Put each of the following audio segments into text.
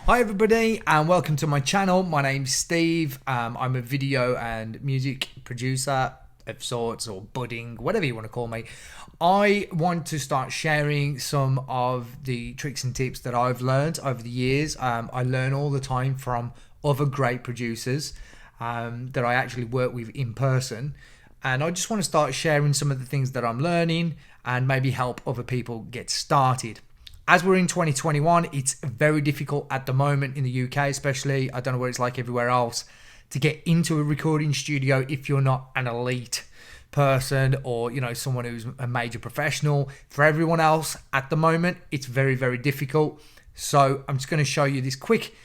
Hi everybody and welcome to my channel. My name's Steve. I'm a video and music producer of sorts, or budding, whatever you want to call me. I want to start sharing some of the tricks and tips that I've learned over the years. I learn all the time from other great producers that I actually work with in person. And I just want to start sharing some of the things that I'm learning and maybe help other people get started. As we're in 2021, it's very difficult at the moment in the UK especially. I don't know what it's like everywhere else to get into a recording studio if you're not an elite person or, you know, someone who's a major professional. For everyone else at the moment, it's very, very difficult. So I'm just going to show you this quick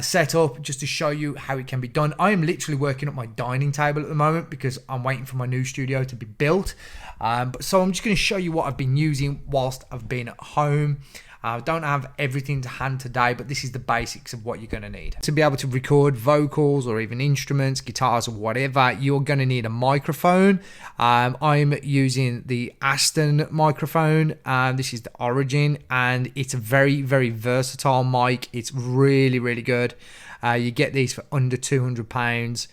setup just to show you how it can be done. I am literally working at my dining table at the moment because I'm waiting for my new studio to be built. So I'm just going to show you what I've been using whilst I've been at home. I don't have everything to hand today, but this is the basics of what you're going to need. To be able to record vocals or even instruments, guitars or whatever, you're going to need a microphone. I'm using the Aston microphone. This is the Origin, and it's a very, very versatile mic. It's really, really good. You get these for under £200.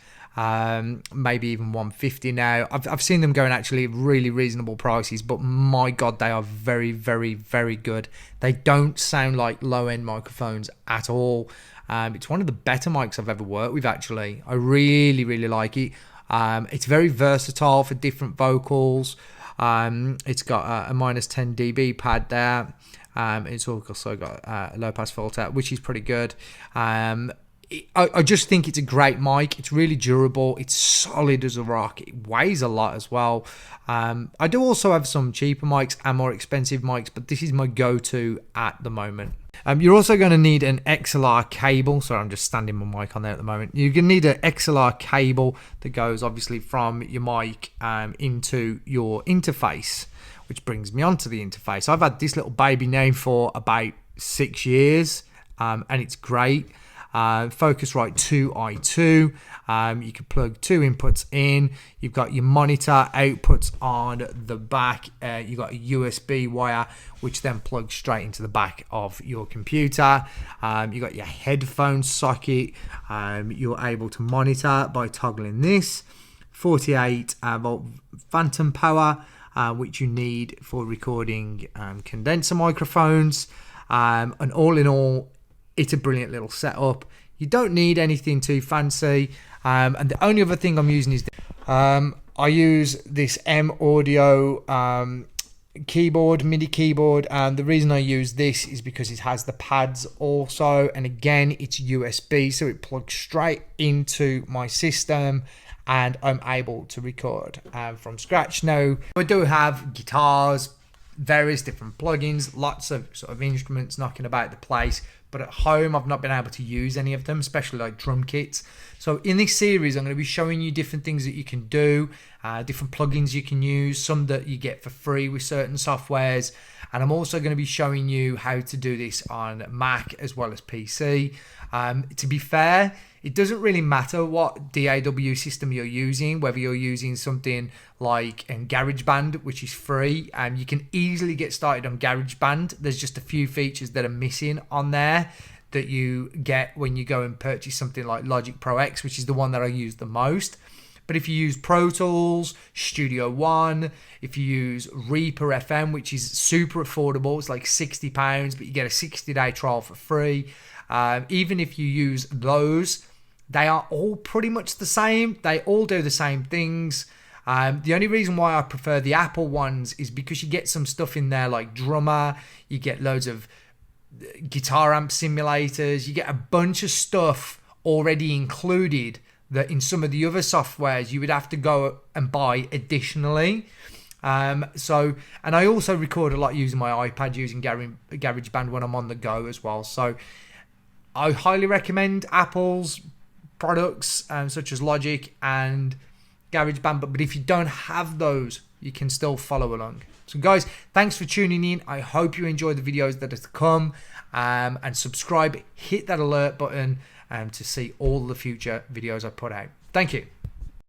Maybe even 150 now. I've seen them going actually really reasonable prices, but my god, they are very, very, very good. They don't sound like low-end microphones at all. It's one of the better mics I've ever worked with, actually. I really, really like it. It's very versatile for different vocals. It's got a minus 10 dB pad there. It's also got a low pass filter, which is pretty good. I just think it's a great mic. It's really durable. It's solid as a rock. It weighs a lot as well. I do also have some cheaper mics and more expensive mics, but this is my go-to at the moment. You're also going to need an XLR cable. Sorry, I'm just standing my mic on there at the moment. You're going to need an XLR cable that goes obviously from your mic into your interface, which brings me onto the interface. I've had this little baby now for about 6 years, and it's great. Focusrite 2i2. You can plug two inputs in. You've got your monitor outputs on the back. You've got a USB wire which then plugs straight into the back of your computer. You've got your headphone socket. You're able to monitor by toggling this 48 volt phantom power, which you need for recording condenser microphones. And all in all, it's a brilliant little setup. You don't need anything too fancy. And the only other thing I'm using is I use this M Audio keyboard, MIDI keyboard. And the reason I use this is because it has the pads also. And again, it's USB, so it plugs straight into my system and I'm able to record from scratch. Now, I do have guitars, various different plugins, lots of sort of instruments knocking about the place, but at home I've not been able to use any of them, especially like drum kits. So in this series I'm going to be showing you different things that you can do, different plugins you can use, some that you get for free with certain softwares, and I'm also going to be showing you how to do this on Mac as well as PC. To be fair, it doesn't really matter what DAW system you're using, whether you're using something like GarageBand, which is free. You can easily get started on GarageBand. There's just a few features that are missing on there that you get when you go and purchase something like Logic Pro X, which is the one that I use the most. But if you use Pro Tools, Studio One, if you use Reaper FM, which is super affordable, it's like £60, but you get a 60-day trial for free. Even if you use those, they are all pretty much the same. They all do the same things. The only reason why I prefer the Apple ones is because you get some stuff in there like Drummer, you get loads of guitar amp simulators, you get a bunch of stuff already included that in some of the other softwares you would have to go and buy additionally. And I also record a lot using my iPad, using GarageBand when I'm on the go as well. So I highly recommend Apple's products such as Logic and GarageBand, but if you don't have those, you can still follow along. So guys, thanks for tuning in. I hope you enjoy the videos that are to come, and subscribe, hit that alert button to see all the future videos I put out. Thank you.